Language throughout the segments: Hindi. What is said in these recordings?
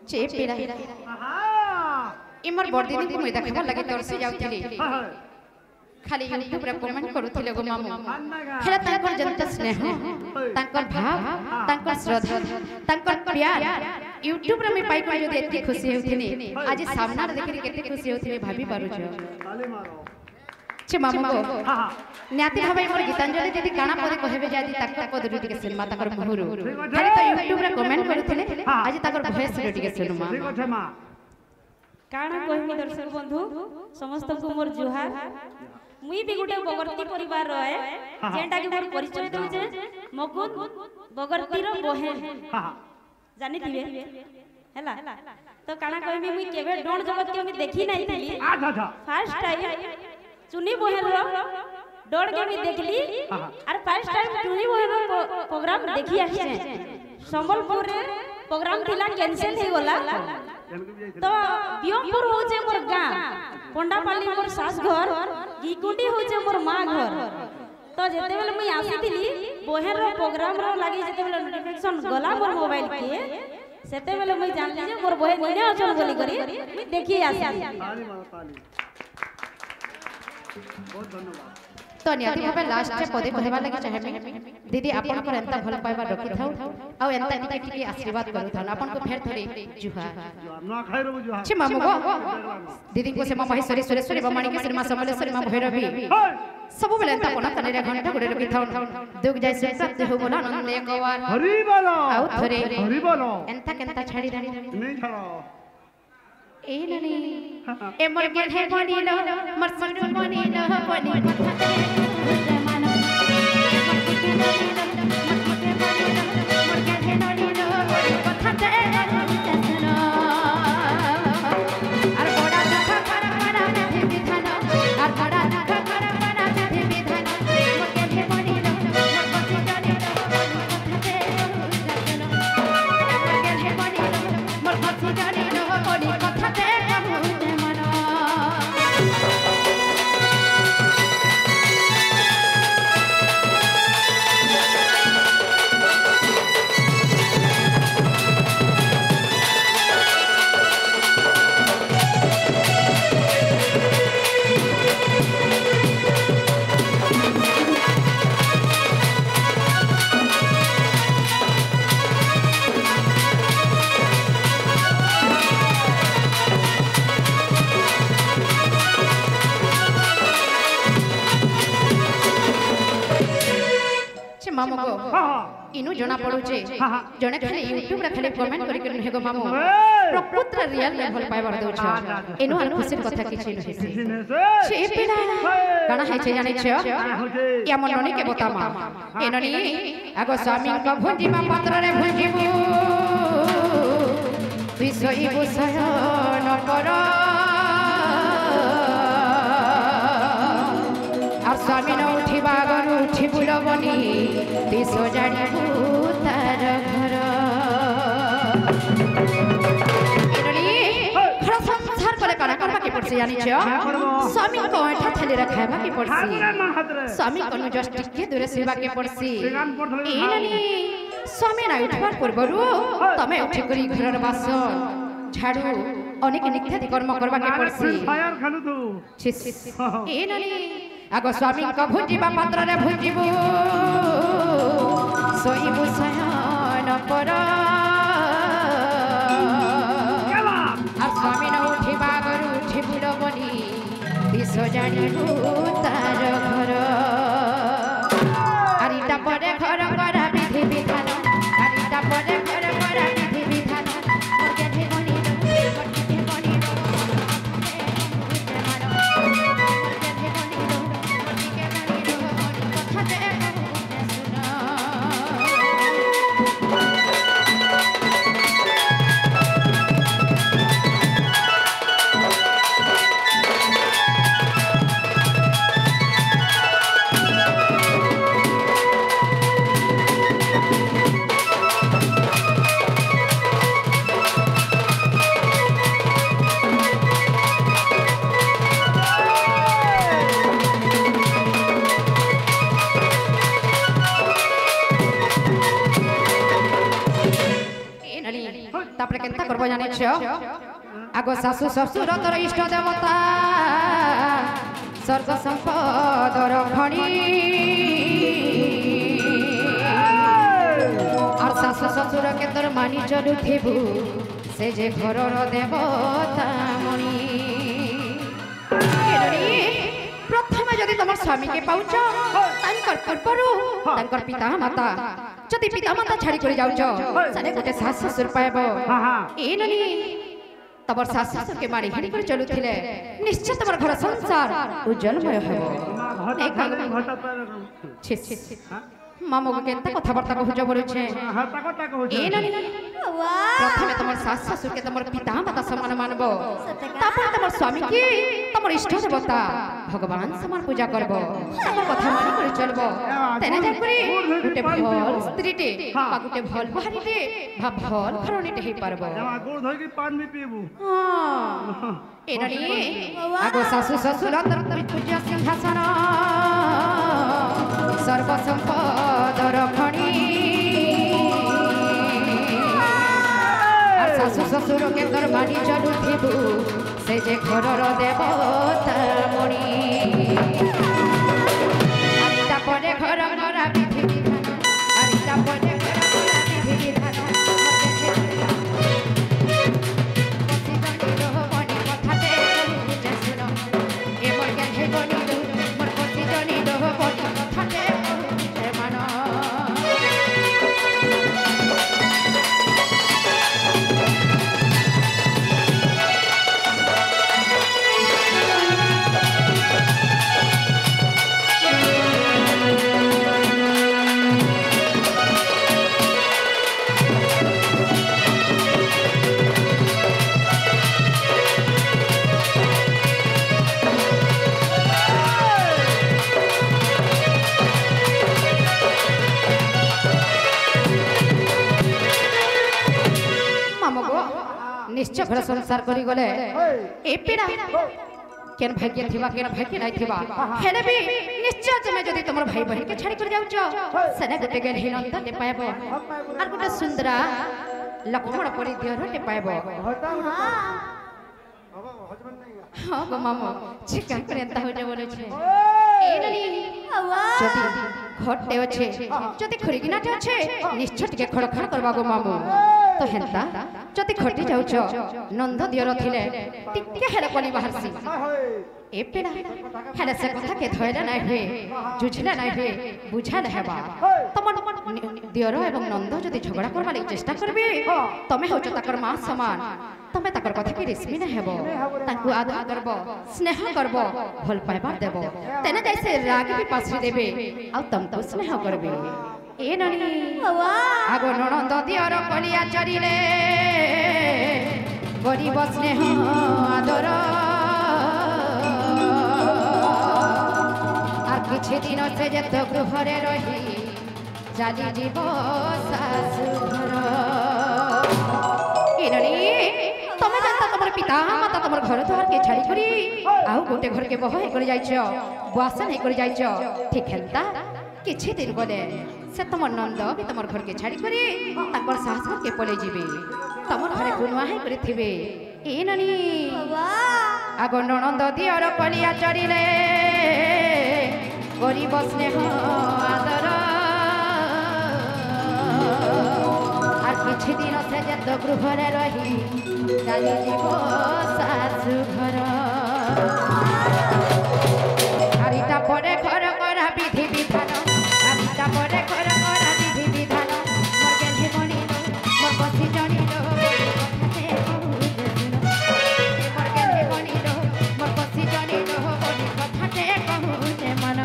चे पेड़ा इमर बड़ दिन को मुई देखबा लगे तरसी जाउथिली खाली यूट्यूब रे कमेंट करूथिले गो मामू हेला तांकर जनता स्नेह तांकर भाव तांकर श्रद्धा तांकर प्यार यूट्यूब रे मैं पाई पाई जो एते खुशी होथिनी आज सामना रे देखि केते खुशी होथिबे भाभी पारू छ ताली मारो चे मामू को न्याति भाबे मोर गीतांजलि दीदी काना पदे कहबे जादी ताकर पद रुटी के सिनेमा ताकर मुहुरु खाली तो यूट्यूब रे कमेंट करूथिले आज ताकर भॉइस रुटी के सिनेमा ठीक छै मां काना कहमी दर्शक बंधु समस्त को मोर जुहार मुई भी गुटे बगरती परिवार रहे जेंटा कि मोर परिचय दउचे मकुन बगरती रो बहन जानि थिबे हैला तो काना कहमी मुई केबे डोन जगत के मी देखि नाही थिली फर्स्ट टाइम चुनी बहन रो डोन के मी देखली और फर्स्ट टाइम चुनी बहन रो प्रोग्राम देखि आछे संबलपुर रे प्रोग्राम थिला कैंसिल हे गला तो बियमपुर होचे मोर गां पंडापाली मोर सास घर गीकुंडी होचे मोर मां घर तो जेते बेले मुई आसीतिली बहन रो प्रोग्राम रो लागि जेते बेले नोटिफिकेशन गला मोर मोबाइल के सेते बेले मुई जानली जे मोर बहन इने अचन बोली करी देखि आसी ताली मारो ताली बहुत धन्यवाद तो नियति भाबे लास्ट रे पदे कहबा लागि चाहेबे दीदी आपन को एंता भल पाइबा रखि थाउ आ एंता टिके आशीर्वाद करू थाउ आपन को फेर थरे जुहा ना खाइ रहबो जुहा छी मामू गो दीदी को से महेश्वरी सुरेश्वरी बमाणी के शर्मा समलेश्वरी मां भैरवी सब बेले एंता कोना तने रे घंटा गुडे रखि थाउ दुख जाय से प्राप्त हो बोला नंद एक बार हरि बोलो आउ थरे हरि बोलो एंता केंता छाड़ी रानी नहीं छाड़ो ए ननी ए मोर के है बनिलो मोर सनु बनिलो बनी कथा जमाना मोर के बनिलो मोर के बनिलो मोर के है बनिलो बनी कथा जमाना और बड़ा दुख कर बड़ा थे विधान और बड़ा दुख कर बड़ा थे विधान मोर के है बनिलो मोर के बनिलो बनी कथा जमाना मोर के है बनिलो मोर के बनिलो बनी कथा मामू को इनु जना पड़ू जे जने खाली यूट्यूब रे खाली कमेंट करि के हेगो मामू प्रकृति रियल में भल पाइबार दउ छ इनु अन खुशी कथा किछि नहि छे पेड़ा काना है छे जाने छ या मननी के बतामा एननी आगो स्वामी का भुंजी मा पत्र रे भुंजीबू विषय बुसय न कर और स्वामी न उठिबा गरु उठी बुलबनी दिस जानिबू तार घर एनली घर संसार कले काना करबा के पड़सी जानि छ स्वामी को ऐठा थले रखाबा के पड़सी स्वामी को जस्ट के दूरे सेवा के पड़सी एनली स्वामी ना उठबार पूर्वरु तमे उठी करी घरर बासन झाड़ू अनेक नित्यादि कर्म करबा के पड़सी फायर खानु तू एनली आगो स्वामी को भुंजीबा पात्र रे भुंजीबू सोईबू सयन कर आ स्वामी न उठिबा गरु उठी बुलबनी दिस जानिबू तार घर आरिता परे घर करा विधि विधान आरिता परे घर करा विधि विधान मोर के थे बनिलो मोर के थे बनिलो জানিছ আগ শাশু শ্বশুর তোর ইষ্ট দেবতা স্বর্গ সম্পদর খনি আর শাশু শ্বশুরকে তোর মানি চলুথিবু সে যে ঘরর দেবতা মণি প্রথমে যদি তোমার স্বামীকে পাউছ তাঙ্কর পূର୍ବরু তাঙ্কর পিতা মাতা যদি পিতা মাতা ছাড়ি করে যাউছ সানে গোটে শাশু শ্বশুর পাইব এই ননি তোমার শাশু শ্বশুরকে মারি হিড়ি করে চলুথিলে নিশ্চয় তোমার ঘর সংসার উজ্জ্বলময় হব মামুকে কেনতা কথাবার্তা কহুছ বলুছে এই ননি প্রথমে তোমার শাশু শ্বশুরকে তোমার পিতা মাতা সমান মানব তারপরে তোমার স্বামীকে তোমার ইষ্ট দেবতা ভগবান সমান পূজা করব তোমার কথা মানি করে চলব তেনে যাই করে গোটে ভাল স্ত্রীটে বা গোটে ভাল বাহারিটে বা ভাল ঘরণীটে হই পারব গোড় ধরকি পানি পিবু এনানি আগো শাশু শ্বশুর তোর পূজ্য সিংহাসন সর্ব সম্পদর খনি আর শাশু শ্বশুরকে তোর মানি চলুথিবু সে যে ঘরর দেবতা মণি আরিটা পরে ঘর গড়া বিধি বিধান আরিটা পরে ঘর গড়া বিধি বিধান निश्चय घर संसार करी गले ए पीड़ा केन भाग्य थिबा केन भाग्य नाही थिबा हेले भी निश्चय तुमे जदी तमर भाई बहन के छाड़ी कर जाउछ सने गुटे गेल हिनंत ने पाएबो आर गुटे सुंदरा लक्ष्मण परि दियर ने पाएबो हां गो मामो चिकन करंता हो जे बोले छे ए नली जदी घटे अछि जदी खरिगिनाटे अछि निश्चय टिके खड़खड़ करबा गो मामो तो हेंता जति खटी जाउछ नंद दियर थिले टिके हेले कोनी बाहरसी ए पेड़ा हेले से कथा के धैर्य नाही हुए जुझले नाही हुए बुझाले हेबा तमन दियर एवं नंद जति झगड़ा करबा लागि चेष्टा करबे तमे होछ ताकर मां समान तमे ताकर कथा के रिस्मी न हेबो ताकू आदर करबो स्नेह करबो भल पाइबार देबो तेने जैसे राग भी पासरी देबे आ तम तो स्नेह करबे ए ननी आगो ननंद दियर कलिया चरिले गरीब स्नेह आदर আর কিছু দিন সে যেত গৃহরে রহি চালি যাব শাশু ঘর এননি তুমি জানতা তোমার পিতা মাতা তোমার ঘর দ্বার কে ছাড়ি করি আউ গোটে ঘর কে বহ হে করে যাইছ বাসন হে করে যাইছ ঠিক হেলতা কিছু দিন বলে से तुम नंद भी तुम घर के छाड़ी करी ताकर सास के पले जीवे तुम घरे गुनुआ है करी थिबे ए ननी आगो ननंद दियर कलिया चरिले गरीब स्नेह आदर आर किछि दिन से जत गृहरे रही चाली जीव शाशु घर आरिटा परे घर करा विधि विधान आरिटा परे घर करा विधि विधान मोर गेलहि मणि मोर बसी जणी लो मोर गेलहि मणि लो मोर बसी जणी लो बड़ी कथाते कहूते मन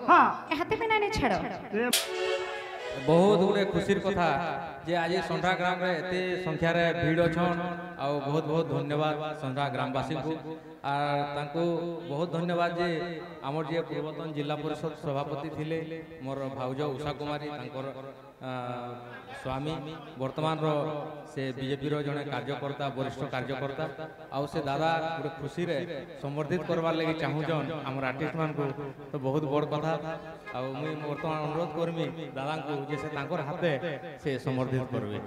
हाँ हाथे में नहीं छाड़ बहुत गुड़े खुशी कथा जे आज संध्रा ग्राम रे एते संख्या रे भीड़ अछन आ बहुत बहुत धन्यवाद संध्रा ग्रामवासी को आर तांको बहुत धन्यवाद जे हमर जे पूर्वतन जिला परिषद सभापति थिले मोर भाउज उषा कुमारी तांकर स्वामी वर्तमान रो से बीजेपी रो जने कार्यकर्ता वरिष्ठ कार्यकर्ता आ से दादा गुड़े खुशी रे संवर्धित करवार लगी चाहू जन हमर आर्टिस्ट मान को तो बहुत बड़ कथा आ मुई वर्तमान अनुरोध करमी दादा को जे से तांकर हाथे से समर्थित करबे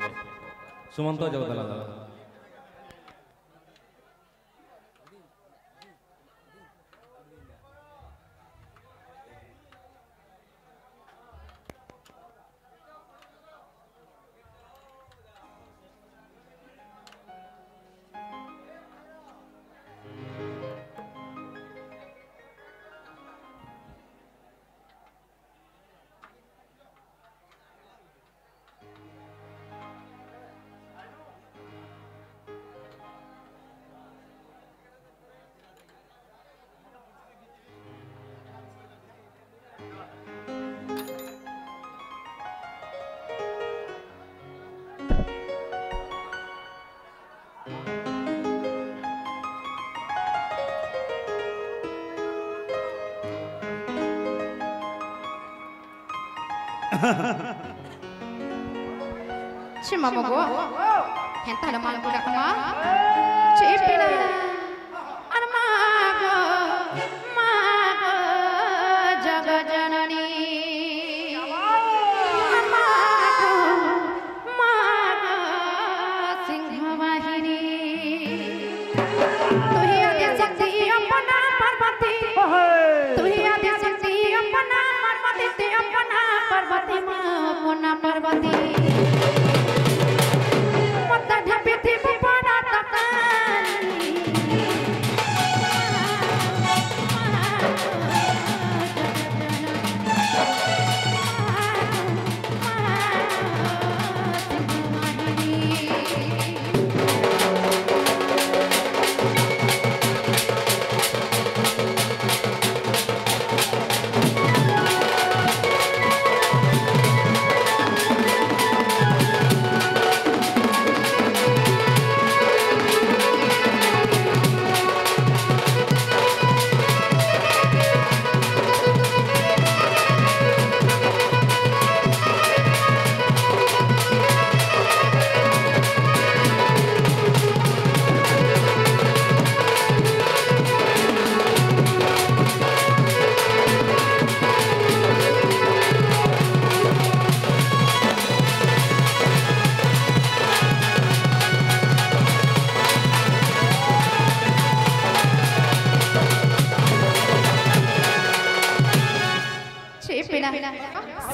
सुमंत जगदला दादा Cima mogo, henta ada malu budak ma, cipina, ada mago, mago, jaga janani, mago, mago, singhawahini, tuhi adi sakti apana parvati, tuhi adi sakti apana parvati, te apana parvati ma apana parvati.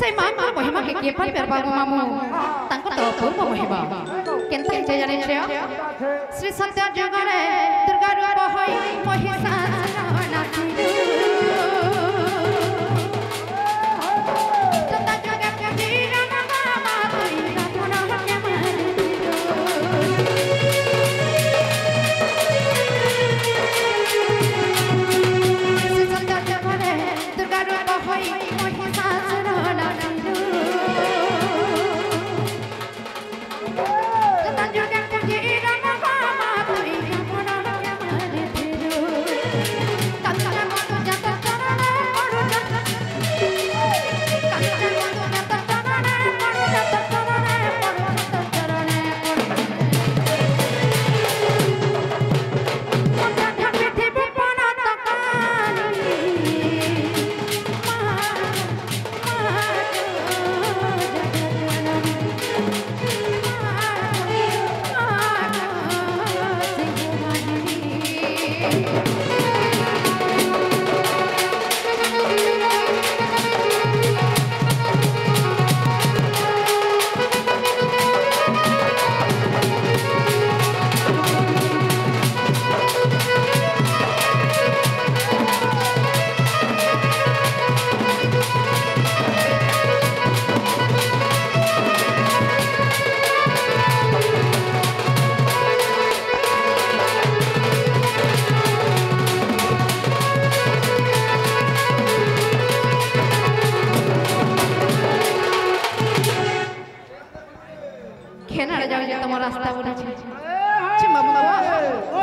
Saya mama mohima ke kipan berbagu mamu, tangko topur mohima. Kenta hija jane chya, Sri Satya Jagare, Durga Rupa hoy mohisa sarana tindu. Tata jagat kadira mama tui rapuna hakya mandu. Sri Satya Jagare, Durga Rupa hoy mohisa sarana tindu. Tata jagat kadira mama tui rapuna hakya mandu.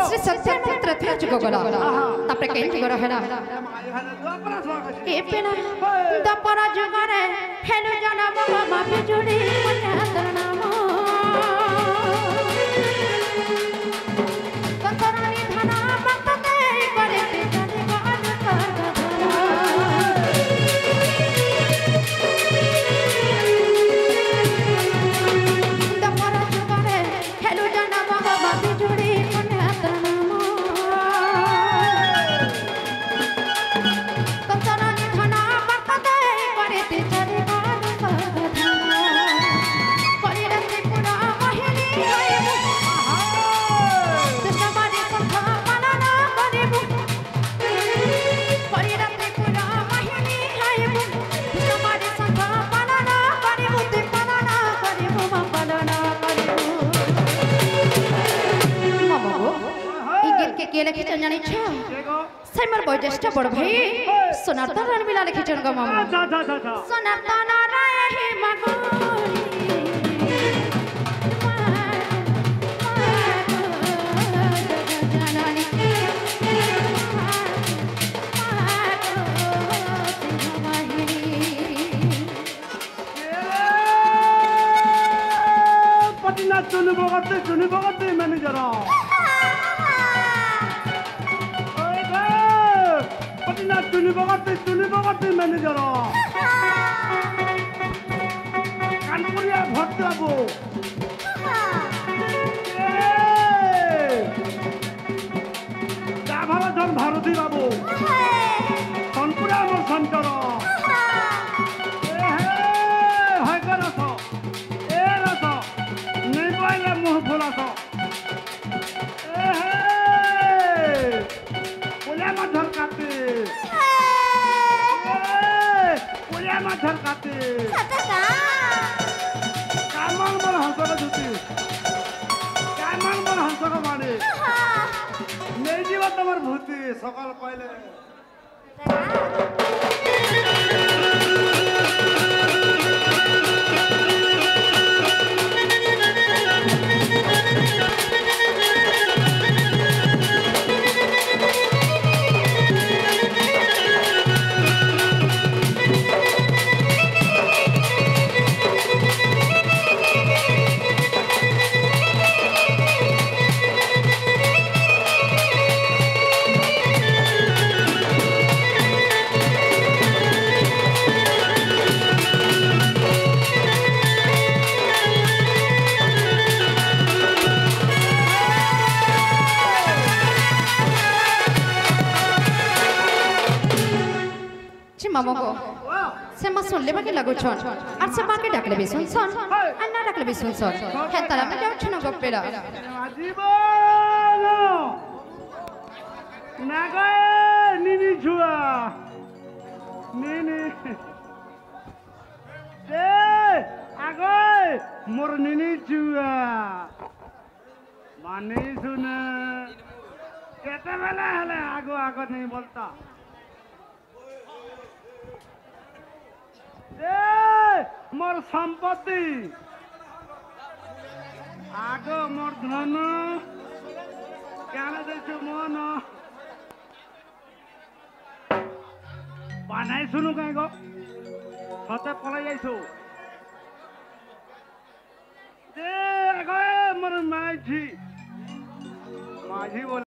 Shri Satyendra তৃতীয় যুগ গলা তাপরে কেন যুগ রহেলা এ পেনা দপরা যুগরে হেলু জনম বাবা বিজুড়ি মন্যাতর নাম কতরানি ধনা ভক্ততে করে জানি গান দপরা যুগরে হেলু জনম বাবা বিজুড়ি মন্যাতর নাম কতরানি ধনা ভক্ততে করে জানি গান পরিরাতে পুরা মহিনী হইবু কৃষ্ণবাদী সন্ধ্যা পালনা করিবু পরিরাতে পুরা মহিনী হইবু কৃষ্ণবাদী সন্ধ্যা পালনা করিবু তে পালনা করিবু মা পালনা করিবু মামা গো এই গীতকে কে লিখেছেন জানিছ সেমর বয়োজ্যেষ্ঠ বড় ভাই সোনারতন রণবিলা লিখেছেন গো মামা সোনারতন রায় মাগুরি पटिना चुनी बगते मैनेजर पटिना चुनी बगते मैनेजर कानपुरिया भट्ट बाबू धन भारती बाबू सनपुरा मोर संतर रस ए रस नहीं पाइले मुह फुलास पुलिया मधर काटे पुलिया मधर काटे कामल मोर हंसक जुटी कामल मोर हंसक माने नहीं जीवा तमर भूति सकाल पहले मामो को से मा सुन लेबा के लागो छन और से बाके डाकले भी सुन सन और ना डाकले भी सुन सन हे तारा में जाउ छन गप्पेरा आजीवन ना गए निनी छुआ निनी ए आगे मोर निनी छुआ माने सुन केते बेला हले आगो आगो नहीं बोलता मोर संपत्ति आग मोर धन क्या मन बानाई सुनु कहीं गो सते पलाई जाइছো मोर माझी माझी बोल